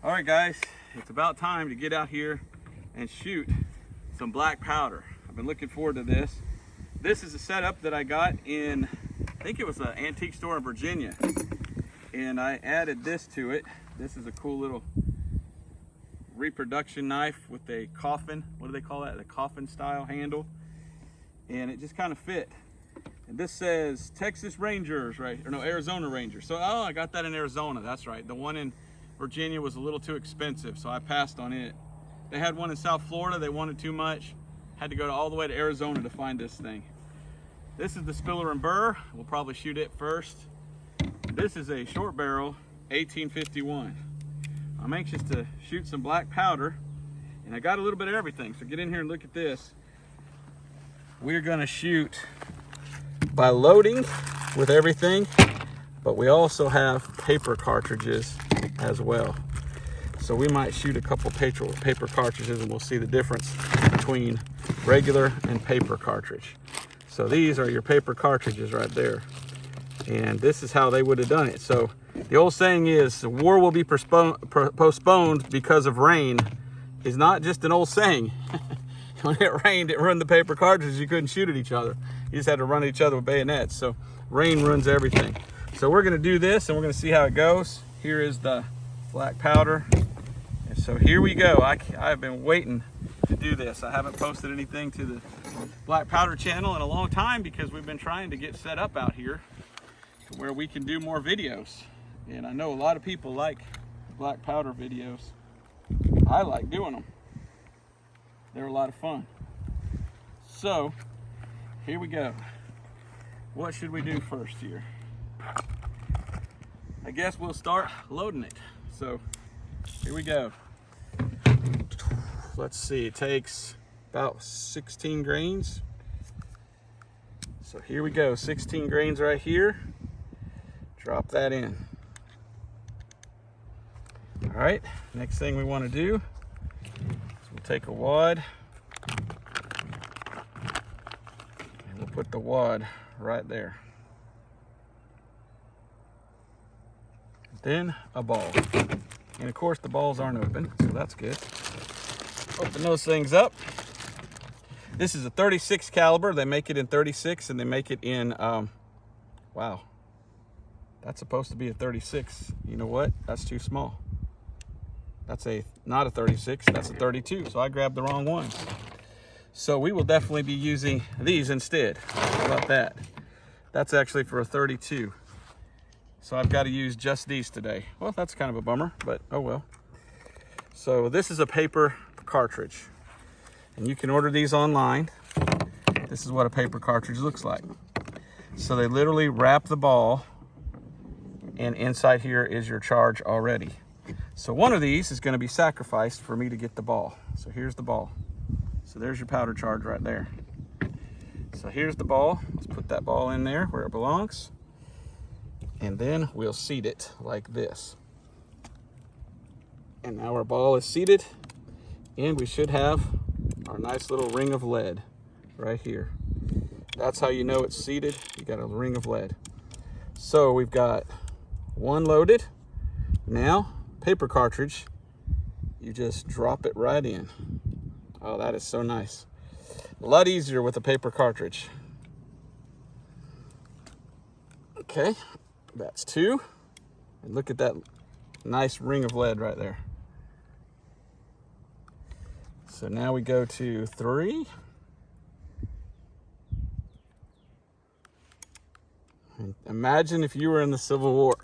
All right, guys, it's about time to get out here and shoot some black powder. I've been looking forward to this. This is a setup that I got in, I think it was an antique store in Virginia, and I added this to it. This is a cool little reproduction knife with a coffin, what do they call that? A coffin style handle, and it just kind of fit. And this says Texas Rangers, right? Or no, Arizona Rangers. So, oh, I got that in Arizona, that's right. The one in Virginia was a little too expensive, so I passed on it. They had one in South Florida, they wanted too much. Had to go all the way to Arizona to find this thing. This is the Spiller and Burr. We'll probably shoot it first. This is a short barrel 1851. I'm anxious to shoot some black powder, and I got a little bit of everything. So get in here and look at this. We're gonna shoot by loading with everything, but we also have paper cartridges as well. So we might shoot a couple paper cartridges, and we'll see the difference between regular and paper cartridge. So these are your paper cartridges right there. And this is how they would have done it. So the old saying is, the war will be postponed because of rain, is not just an old saying. When it rained, it ruined the paper cartridges. You couldn't shoot at each other. You just had to run at each other with bayonets. So rain ruins everything. So we're gonna do this, and we're gonna see how it goes. Here is the black powder. And so here we go. I've been waiting to do this. I haven't posted anything to the black powder channel in a long time because we've been trying to get set up out here to where we can do more videos. And I know a lot of people like black powder videos. I like doing them. They're a lot of fun. So here we go. What should we do first here? I guess we'll start loading it. So here we go. Let's see, it takes about 16 grains. So here we go, 16 grains right here. Drop that in. All right, next thing we want to do is we'll take a wad, and we'll put the wad right there. Then a ball. And of course the balls aren't open, so that's good. Open those things up. This is a 36 caliber. They make it in 36, and they make it in, wow, that's supposed to be a 36. You know what? That's too small. That's not a 36, that's a 32. So I grabbed the wrong one. So we will definitely be using these instead. How about that? That's actually for a 32. So I've got to use just these today. Well, that's kind of a bummer, but oh well. So this is a paper cartridge, and you can order these online. This is what a paper cartridge looks like. So they literally wrap the ball, and inside here is your charge already. So one of these is going to be sacrificed for me to get the ball. So here's the ball. So there's your powder charge right there. So here's the ball. Let's put that ball in there where it belongs. And then we'll seat it like this. And now our ball is seated, and we should have our nice little ring of lead right here. That's how you know it's seated. You got a ring of lead. So we've got one loaded. Now, paper cartridge, you just drop it right in. Oh, that is so nice. A lot easier with a paper cartridge. Okay, that's two. And look at that nice ring of lead right there. So now we go to 3. And imagine if you were in the Civil War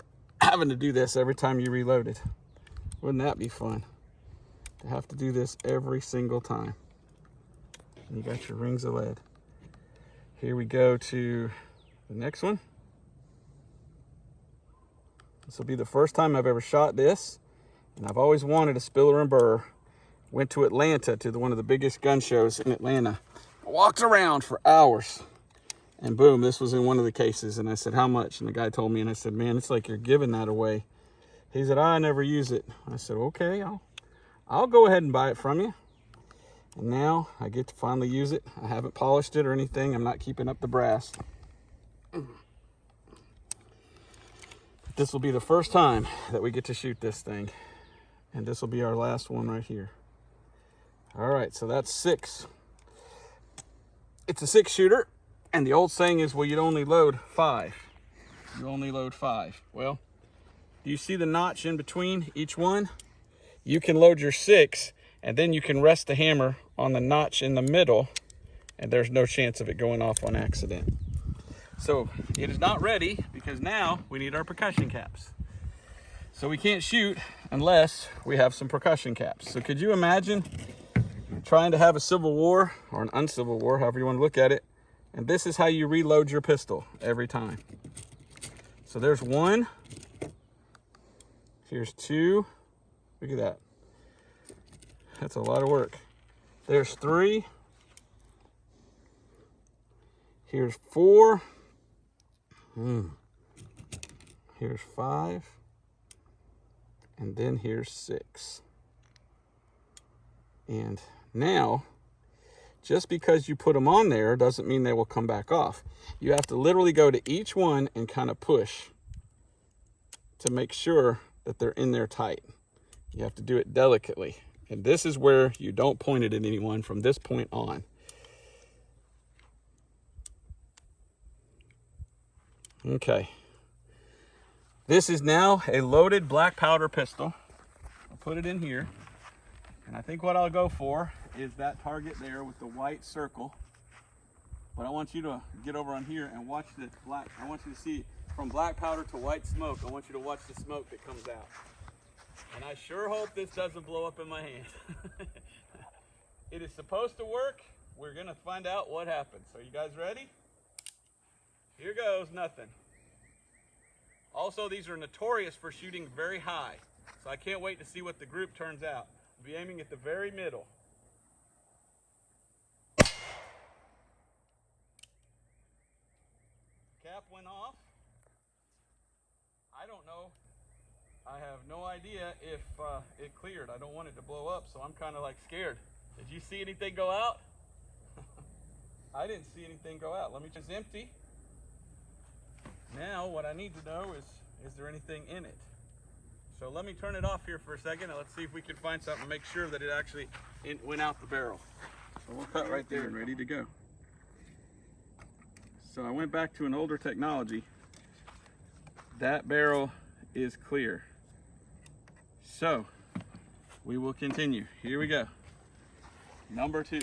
having to do this every time you reloaded. Wouldn't that be fun? To have to do this every single time. And you got your rings of lead. Here we go to the next one. This will be the first time I've ever shot this, and I've always wanted a Spiller and Burr. Went to Atlanta to one of the biggest gun shows in Atlanta. I walked around for hours, and boom, this was in one of the cases. And I said, how much? And the guy told me, and I said, man, it's like you're giving that away. He said, I never use it. I said, okay, I'll go ahead and buy it from you. And now I get to finally use it. I haven't polished it or anything. I'm not keeping up the brass. This will be the first time that we get to shoot this thing. And this will be our last one right here. All right, so that's 6. It's a 6-shooter, and the old saying is, well, you'd only load 5. You only load 5. Well, do you see the notch in between each one? You can load your 6, and then you can rest the hammer on the notch in the middle, and there's no chance of it going off on accident. So it is not ready because now we need our percussion caps. So we can't shoot unless we have some percussion caps. So could you imagine trying to have a Civil War or an uncivil war, however you want to look at it, and this is how you reload your pistol every time. So there's 1. Here's 2. Look at that. That's a lot of work. There's 3. Here's 4. Here's 5. And then here's 6. And now, just because you put them on there doesn't mean they will come back off. You have to literally go to each one and kind of push to make sure that they're in there tight. You have to do it delicately. And this is where you don't point it at anyone from this point on. Okay. This is now a loaded black powder pistol. I'll put it in here. And I think what I'll go for is that target there with the white circle. But I want you to get over on here and watch the black. I want you to see from black powder to white smoke. I want you to watch the smoke that comes out. And I sure hope this doesn't blow up in my hand. It is supposed to work. We're gonna find out what happens. So you guys ready? Here goes nothing. Also, these are notorious for shooting very high. So I can't wait to see what the group turns out. I'll be aiming at the very middle. Cap went off. I don't know. I have no idea if it cleared. I don't want it to blow up, so I'm kind of like scared. Did you see anything go out? I didn't see anything go out. Let me just empty. Now what I need to know is there anything in it? So let me turn it off here for a second and let's see if we can find something and make sure that it actually went out the barrel. So we'll cut right there and ready to go. So I went back to an older technology. That barrel is clear. So we will continue. Here we go. Number 2.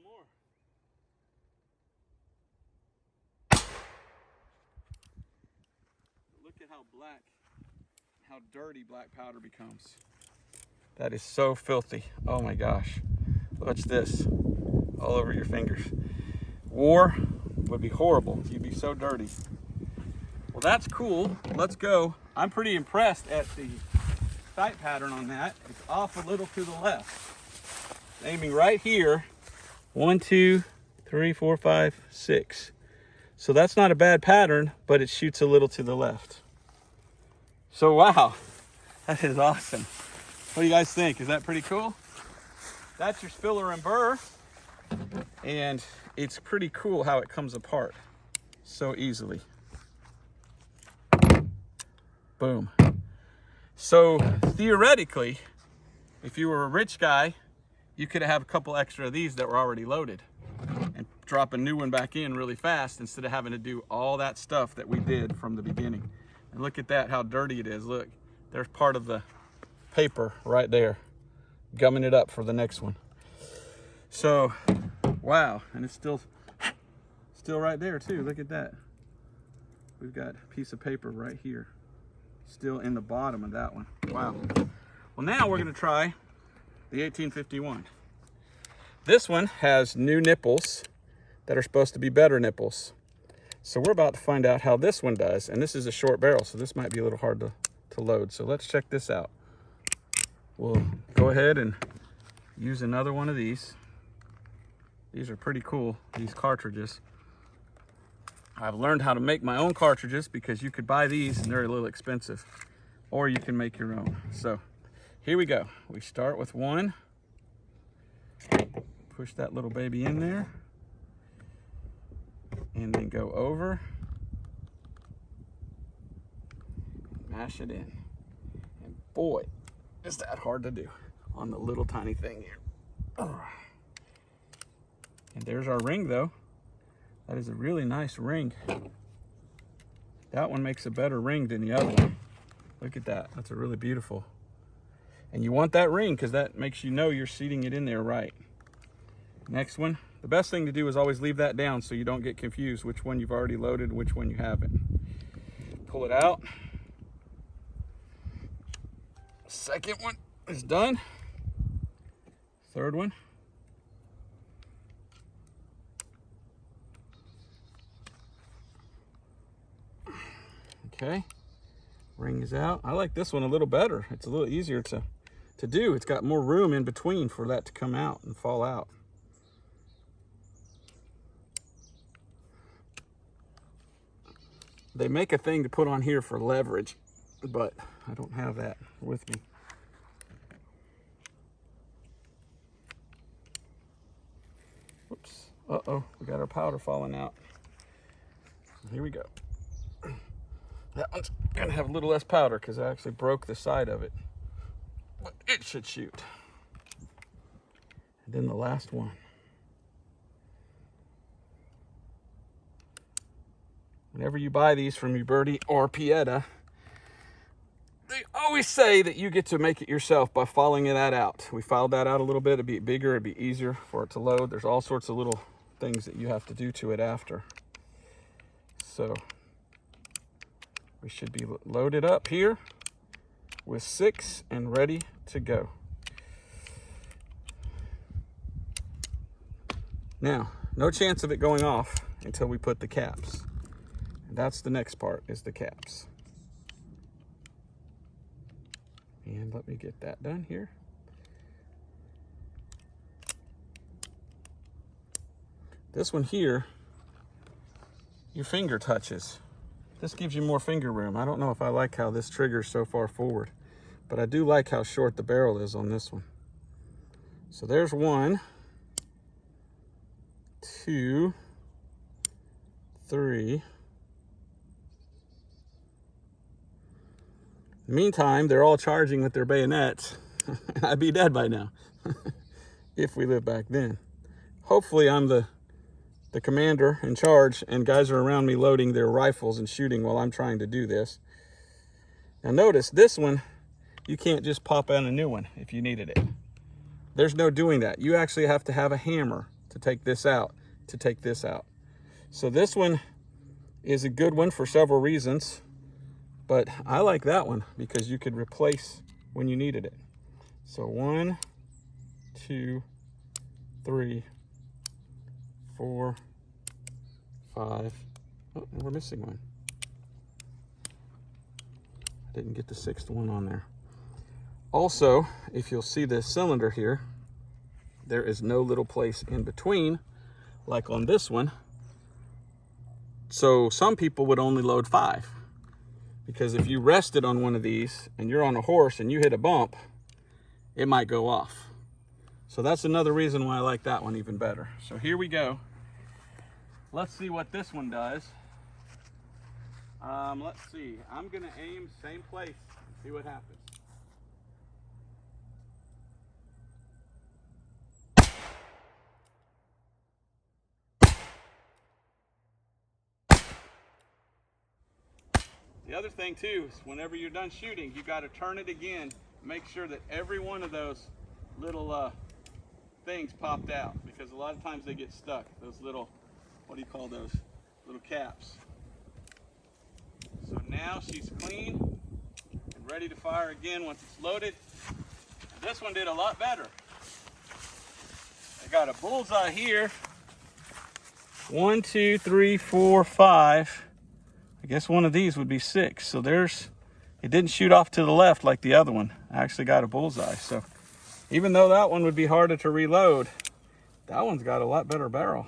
More. Look at how dirty black powder becomes. That is so filthy. Oh my gosh. Watch this. All over your fingers. War would be horrible. You'd be so dirty. Well, that's cool. Let's go. I'm pretty impressed at the sight pattern on that. It's off a little to the left. Aiming right here. 1, 2, 3, 4, 5, 6. So that's not a bad pattern, but it shoots a little to the left. So wow, that is awesome. What do you guys think? Is that pretty cool? That's your Spiller and Burr. And it's pretty cool how it comes apart so easily. Boom. So theoretically, if you were a rich guy, you could have a couple extra of these that were already loaded and drop a new one back in really fast instead of having to do all that stuff that we did from the beginning. And look at that, how dirty it is. Look, there's part of the paper right there, gumming it up for the next one. So, wow, and it's still right there too. Look at that. We've got a piece of paper right here, still in the bottom of that one. Wow. Well, now we're gonna try the 1851. This one has new nipples that are supposed to be better nipples. So we're about to find out how this one does. And this is a short barrel, so this might be a little hard to load. So let's check this out. We'll go ahead and use another one of these. These are pretty cool, these cartridges. I've learned how to make my own cartridges because you could buy these and they're a little expensive, or you can make your own. So here we go. We start with one. Push that little baby in there and then go over. Mash it in. And boy, is that hard to do on the little tiny thing here. And there's our ring though. That is a really nice ring. That one makes a better ring than the other one. Look at that. That's a really beautiful. And you want that ring because that makes you know you're seating it in there right. Next one. The best thing to do is always leave that down so you don't get confused which one you've already loaded and which one you haven't. Pull it out. Second one is done. Third one. Okay, ring is out. I like this one a little better. It's a little easier to do. It's got more room in between for that to come out and fall out. They make a thing to put on here for leverage, but I don't have that with me. Whoops. Uh-oh, we got our powder falling out. Here we go. That one's gonna have a little less powder because I actually broke the side of it, but it should shoot. And then the last one. Whenever you buy these from Uberti or Pieta, they always say that you get to make it yourself by filing that out. We filed that out a little bit. It'd be bigger, it'd be easier for it to load. There's all sorts of little things that you have to do to it after. So we should be loaded up here with 6 and ready to go. Now, no chance of it going off until we put the caps. And that's the next part, is the caps. And let me get that done here. This one here, your finger touches. This gives you more finger room. I don't know if I like how this triggers so far forward, but I do like how short the barrel is on this one. So there's 1, 2, 3. In the meantime, they're all charging with their bayonets. I'd be dead by now if we lived back then. Hopefully I'm the commander in charge and guys are around me loading their rifles and shooting while I'm trying to do this. Now notice this one, you can't just pop out a new one if you needed it. There's no doing that. You actually have to have a hammer to take this out, So this one is a good one for several reasons, but I like that one because you could replace when you needed it. So 1, 2, 3, 4, 5. Oh, and we're missing one. I didn't get the 6th one on there. Also, if you'll see this cylinder here, there is no little place in between, like on this one. So some people would only load 5, because if you rested on one of these and you're on a horse and you hit a bump, it might go off. So that's another reason why I like that one even better. So here we go. Let's see what this one does. Let's see. I'm gonna aim same place and see what happens. The other thing too is whenever you're done shooting, you got to turn it again. Make sure that every one of those little things popped out, because a lot of times they get stuck. Those little, what do you call those? Little caps. So now she's clean and ready to fire again once it's loaded. And this one did a lot better. I got a bullseye here. 1, 2, 3, 4, 5. I guess one of these would be 6. So there's, it didn't shoot off to the left like the other one. I actually got a bullseye. So even though that one would be harder to reload, that one's got a lot better barrel.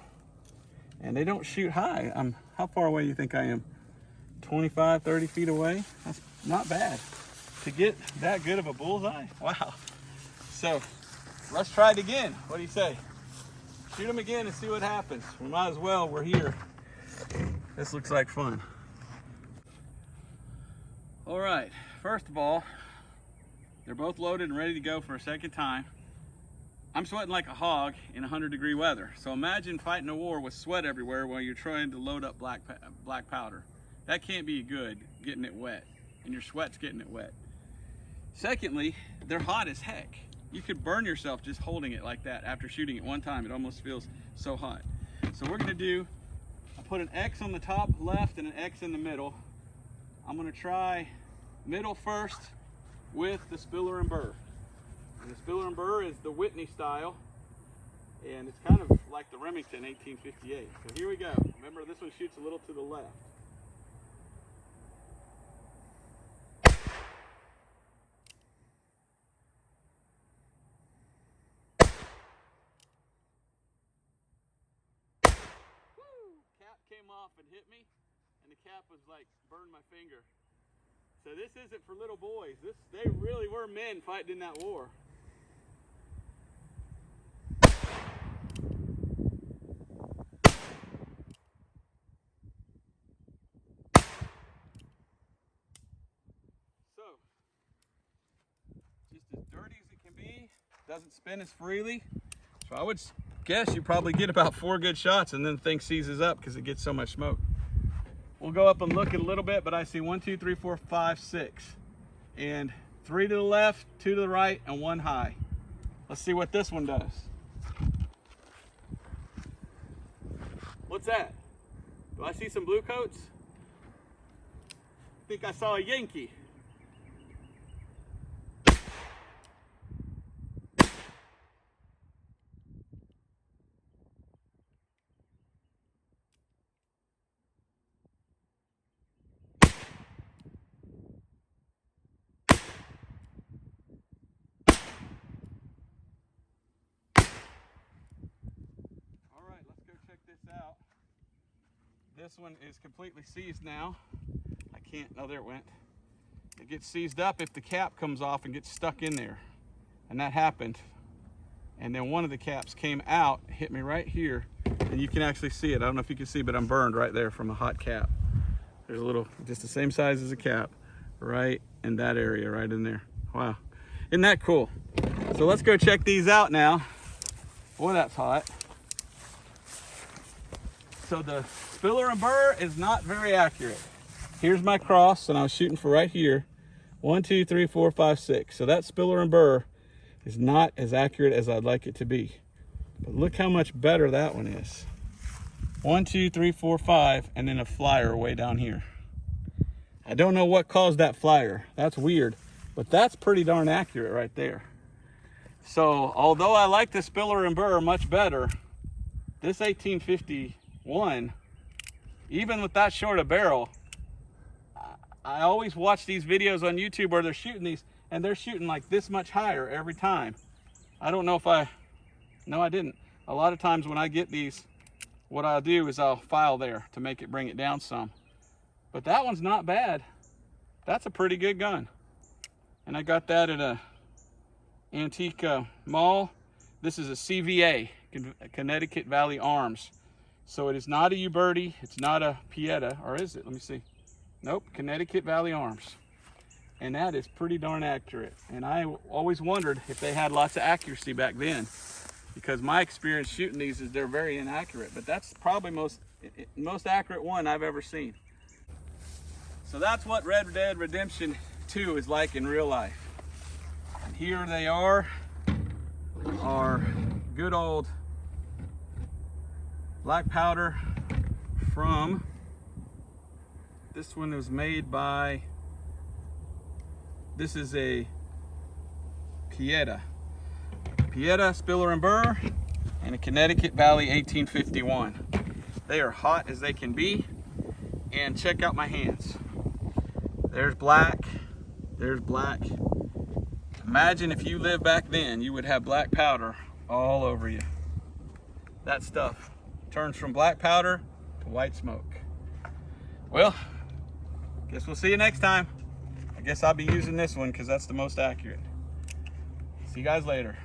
And they don't shoot high. How far away do you think I am? 25, 30 feet away? That's not bad to get that good of a bullseye. Wow. So let's try it again. What do you say? Shoot them again and see what happens. We might as well, we're here. This looks like fun. All right, first of all, they're both loaded and ready to go for a second time. I'm sweating like a hog in 100-degree weather. So imagine fighting a war with sweat everywhere while you're trying to load up black powder. That can't be good, getting it wet, and your sweat's getting it wet. Secondly, they're hot as heck. You could burn yourself just holding it like that after shooting it one time. It almost feels so hot. So we're gonna do, I'll put an X on the top left and an X in the middle. I'm gonna try middle first with the Spiller and Burr. And the Spiller and Burr is the Whitney style, and it's kind of like the Remington 1858. So here we go. Remember, this one shoots a little to the left. Cap came off and hit me, and the cap was like burned my finger. So this isn't for little boys. They really were men fighting in that war. So just as dirty as it can be, doesn't spin as freely. So I would guess you probably get about 4 good shots and then the thing seizes up because it gets so much smoke. We'll go up and look at a little bit, but I see 1, 2, 3, 4, 5, 6. And 3 to the left, 2 to the right, and 1 high. Let's see what this one does. What's that? Do I see some blue coats? I think I saw a Yankee. Out. This one is completely seized now. I can't, oh there it went. It gets seized up if the cap comes off and gets stuck in there. And that happened. And then one of the caps came out, hit me right here, and you can actually see it. I don't know if you can see, but I'm burned right there from a hot cap. There's a little, just the same size as a cap, right in that area, right in there. Wow, isn't that cool? So let's go check these out now. Boy, that's hot. So the Spiller and Burr is not very accurate. Here's my cross, and I was shooting for right here. 1, 2, 3, 4, 5, 6. So that Spiller and Burr is not as accurate as I'd like it to be. But look how much better that one is. 1, 2, 3, 4, 5, and then a flyer way down here. I don't know what caused that flyer. That's weird, but that's pretty darn accurate right there. So although I like the Spiller and Burr much better, this 1851, even with that short a barrel, I always watch these videos on YouTube where they're shooting these, and they're shooting like this much higher every time. I don't know if no, I didn't. A lot of times when I get these, what I'll do is I'll file there to make it bring it down some. But that one's not bad. That's a pretty good gun. And I got that at a antique mall. This is a CVA, Connecticut Valley Arms. So it is not a Uberti, it's not a Pieta, or is it? Let me see. Nope, Connecticut Valley Arms. And that is pretty darn accurate. And I always wondered if they had lots of accuracy back then, because my experience shooting these is they're very inaccurate, but that's probably most accurate one I've ever seen. So that's what Red Dead Redemption 2 is like in real life. And here they are, our good old black powder from, this one was made by, this is a Pieta, Spiller and Burr, and a Connecticut Valley 1851. They are hot as they can be, and check out my hands. There's black, there's black. Imagine if you lived back then, you would have black powder all over you. That stuff turns from black powder to white smoke. Well, guess we'll see you next time. I guess I'll be using this one because that's the most accurate. See you guys later.